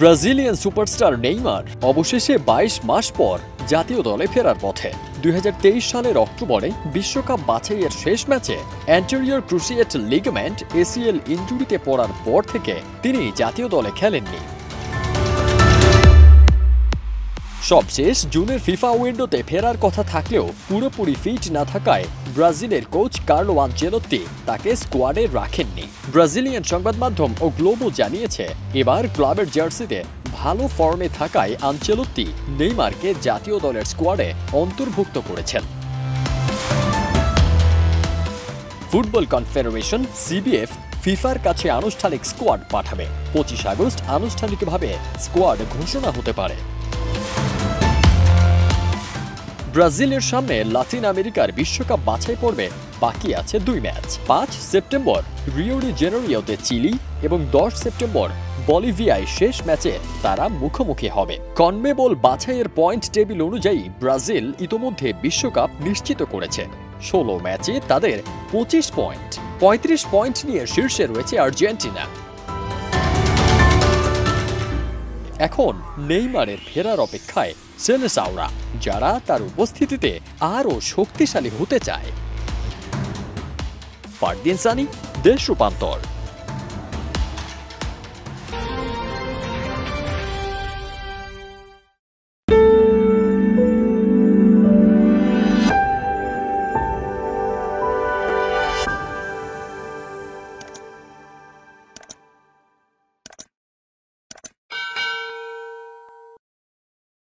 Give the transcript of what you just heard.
Brazilian superstar Neymar অবশেষে ২২ মাস পর জাতীয় দলে ফেরার পথে। ২০২৩ সালের অক্টোবরে বিশ্বকাপ বাছাইয়ের শেষ ম্যাচে অ্যান্টেরিয়র ক্রুসিয়েট লিগামেন্ট ACL ইনজুরিতে পড়ার পর থেকে তিনি জাতীয় দলে খেলেননি। সবশেষ জুনের ফিফা উইন্ডোতে ফেরার কথা থাকলেও পুরোপুরি ফিট না থাকায় ব্রাজিলের কোচ কার্লো আনচেলত্তি তাকে স্কোয়াডে রাখেননি। ব্রাজিলিয়ান সংবাদ মাধ্যম ও গ্লোবো জানিয়েছে, এবার ক্লাবের জার্সিতে ভালো ফর্মে থাকায় আনচেলত্তি নেইমারকে জাতীয় দলের স্কোয়াডে অন্তর্ভুক্ত করেছেন। ফুটবল কনফেডারেশন CBF ফিফার কাছে আনুষ্ঠানিক স্কোয়াড পাঠাবে। 25 আগস্ট আনুষ্ঠানিকভাবে স্কোয়াড ঘোষণা হতে পারে। ব্রাজিলের সামনে লাতিন আমেরিকার বিশ্বকাপ বাছাই পর্বে বাকি আছে 2 ম্যাচ। 5 সেপ্টেম্বর রিও ডি জেনেরিওতে চিলি এবং 10 সেপ্টেম্বর বলিভিয়ায় শেষ ম্যাচে তারা মুখোমুখি হবে। কনমেবল বাছাইয়ের পয়েন্ট টেবিল অনুযায়ী ব্রাজিল ইতোমধ্যে বিশ্বকাপ নিশ্চিত করেছে। 16 ম্যাচে তাদের 25 পয়েন্ট, 35 পয়েন্ট নিয়ে শীর্ষে রয়েছে আর্জেন্টিনা। এখন নেইমারের ফেরার অপেক্ষায় সেলেসাওরা, যারা তার উপস্থিতিতে আরও শক্তিশালী হতে চায়। ফারদিন সানি, দেশ রূপান্তর।